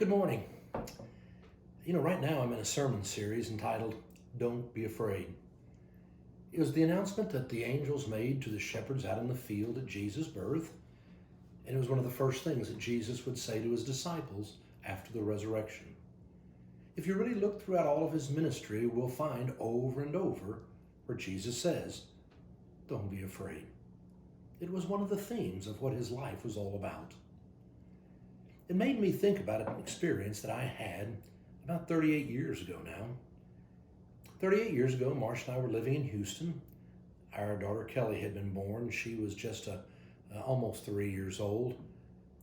Good morning. Right now I'm in a sermon series entitled, Don't Be Afraid. It was the announcement that the angels made to the shepherds out in the field at Jesus' birth, and it was one of the first things that Jesus would say to his disciples after the resurrection. If you really look throughout all of his ministry, we'll find over and over where Jesus says, Don't be afraid. It was one of the themes of what his life was all about. It made me think about an experience that I had about 38 years ago now. 38 years ago, Marsha and I were living in Houston. Our daughter Kelly had been born. She was just almost 3 years old,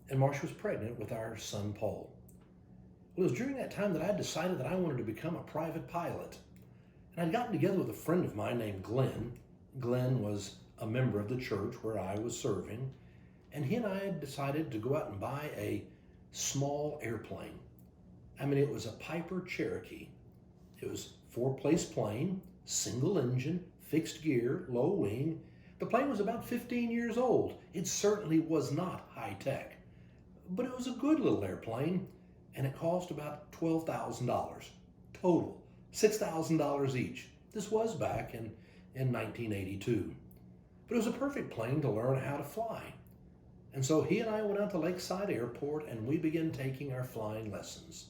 and Marsha was pregnant with our son Paul. Well, it was during that time that I decided that I wanted to become a private pilot. And I'd gotten together with a friend of mine named Glenn. Glenn was a member of the church where I was serving, and he and I had decided to go out and buy a small airplane. It was a Piper Cherokee. It was four-place plane, single engine, fixed gear, low wing. The plane was about 15 years old. It certainly was not high tech, but it was a good little airplane, and it cost about $12,000 total, $6,000 each. This was back in 1982. But it was a perfect plane to learn how to fly. And so he and I went out to Lakeside Airport and we began taking our flying lessons.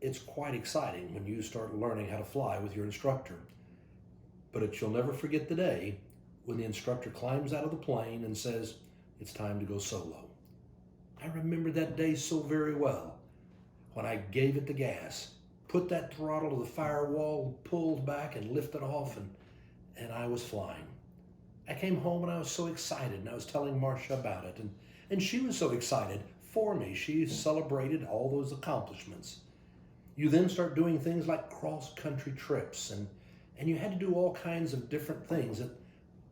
It's quite exciting when you start learning how to fly with your instructor. But you'll never forget the day when the instructor climbs out of the plane and says, it's time to go solo. I remember that day so very well when I gave it the gas, put that throttle to the firewall, pulled back and lifted off, and I was flying. I came home and I was so excited, and I was telling Marsha about it, and she was so excited for me. She celebrated all those accomplishments. You then start doing things like cross-country trips, and you had to do all kinds of different things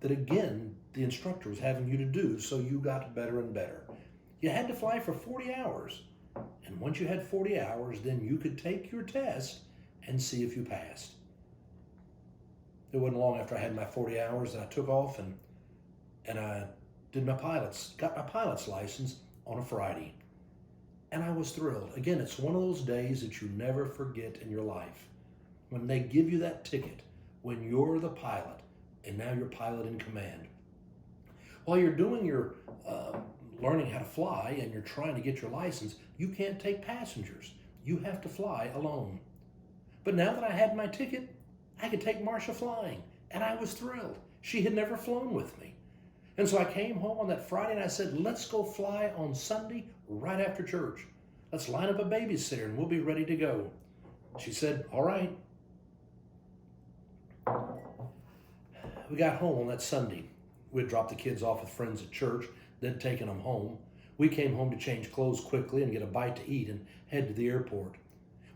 that again, the instructor was having you to do, so you got better and better. You had to fly for 40 hours, and once you had 40 hours, then you could take your test and see if you passed. It wasn't long after I had my 40 hours that I took off and I got my pilot's license on a Friday. And I was thrilled. Again, it's one of those days that you never forget in your life. When they give you that ticket, when you're the pilot, and now you're pilot in command. While you're doing your learning how to fly and you're trying to get your license, you can't take passengers. You have to fly alone. But now that I had my ticket, I could take Marsha flying, and I was thrilled. She had never flown with me. And so I came home on that Friday and I said, let's go fly on Sunday right after church. Let's line up a babysitter and we'll be ready to go. She said, all right. We got home on that Sunday. We'd dropped the kids off with friends at church. They'd taken them home. We came home to change clothes quickly and get a bite to eat and head to the airport.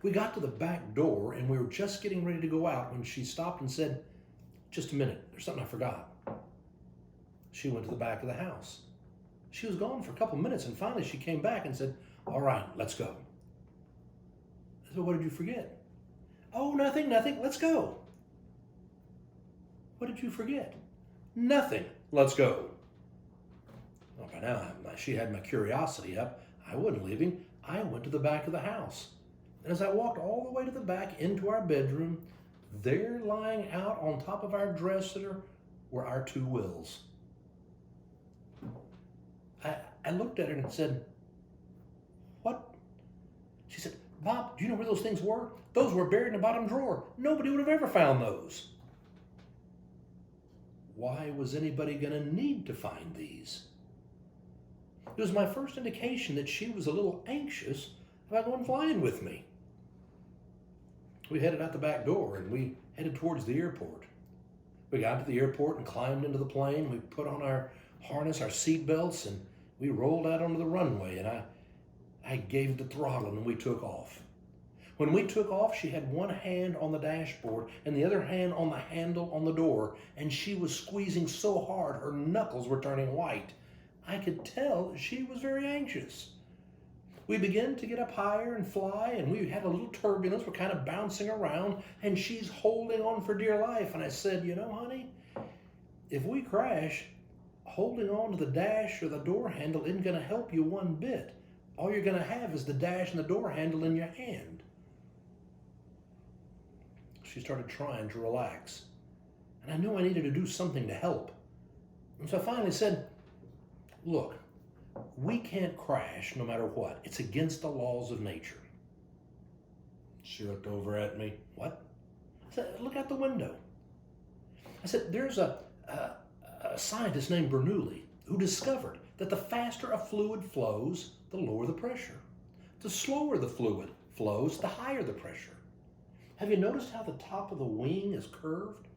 We got to the back door and we were just getting ready to go out when she stopped and said, just a minute, there's something I forgot. She went to the back of the house. She was gone for a couple minutes and finally she came back and said, all right, let's go. I said, what did you forget? Oh, nothing, let's go. What did you forget? Nothing, let's go. Well, by now, she had my curiosity up. I wasn't leaving. I went to the back of the house. And as I walked all the way to the back into our bedroom, there lying out on top of our dresser were our two wills. I looked at her and said, what? She said, Bob, do you know where those things were? Those were buried in the bottom drawer. Nobody would have ever found those. Why was anybody going to need to find these? It was my first indication that she was a little anxious about going flying with me. We headed out the back door and we headed towards the airport. We got to the airport and climbed into the plane. We put on our harness, our seat belts, and we rolled out onto the runway, and I gave the throttle and we took off. When we took off, she had one hand on the dashboard and the other hand on the handle on the door, and she was squeezing so hard her knuckles were turning white. I could tell she was very anxious. We began to get up higher and fly, and we had a little turbulence. We're kind of bouncing around, and she's holding on for dear life. And I said, you know, honey, if we crash, holding on to the dash or the door handle isn't going to help you one bit. All you're going to have is the dash and the door handle in your hand. She started trying to relax, and I knew I needed to do something to help. And so I finally said, look, we can't crash no matter what. It's against the laws of nature. She looked over at me. What? I said, look out the window. I said, there's a scientist named Bernoulli who discovered that the faster a fluid flows, the lower the pressure. The slower the fluid flows, the higher the pressure. Have you noticed how the top of the wing is curved?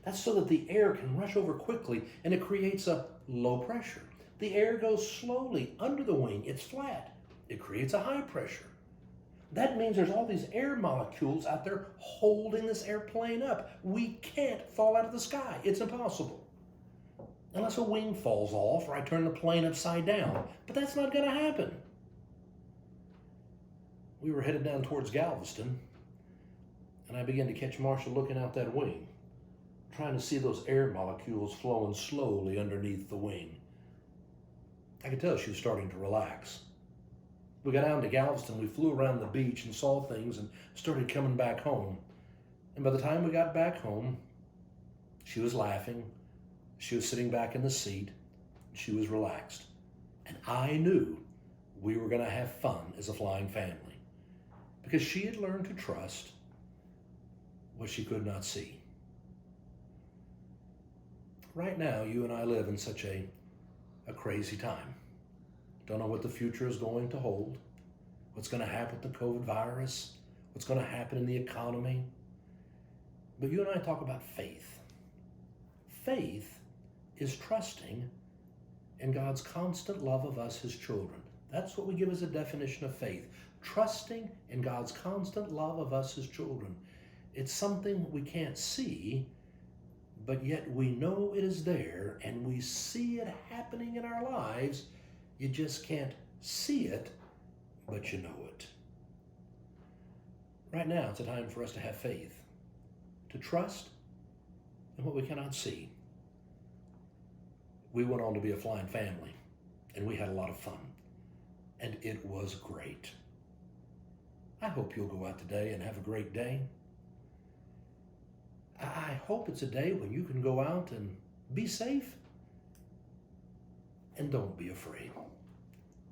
That's so that the air can rush over quickly and it creates a low pressure. The air goes slowly under the wing. It's flat. It creates a high pressure. That means there's all these air molecules out there holding this airplane up. We can't fall out of the sky. It's impossible. Unless a wing falls off or I turn the plane upside down. But that's not going to happen. We were headed down towards Galveston, and I began to catch Marsha looking out that wing, trying to see those air molecules flowing slowly underneath the wing. I could tell she was starting to relax. We got down to Galveston, we flew around the beach and saw things and started coming back home. And by the time we got back home, she was laughing, she was sitting back in the seat, she was relaxed. And I knew we were going to have fun as a flying family because she had learned to trust what she could not see. Right now, you and I live in such a crazy time. Don't know what the future is going to hold, what's going to happen with the COVID virus, what's going to happen in the economy. But you and I talk about faith. Faith is trusting in God's constant love of us, his children. That's what we give as a definition of faith. Trusting in God's constant love of us, his children. It's something we can't see, but yet we know it is there and we see it happening in our lives. You just can't see it, but you know it. Right now, it's a time for us to have faith, to trust in what we cannot see. We went on to be a flying family, and we had a lot of fun, and it was great. I hope you'll go out today and have a great day. I hope it's a day when you can go out and be safe and don't be afraid.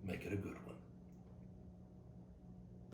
Make it a good one.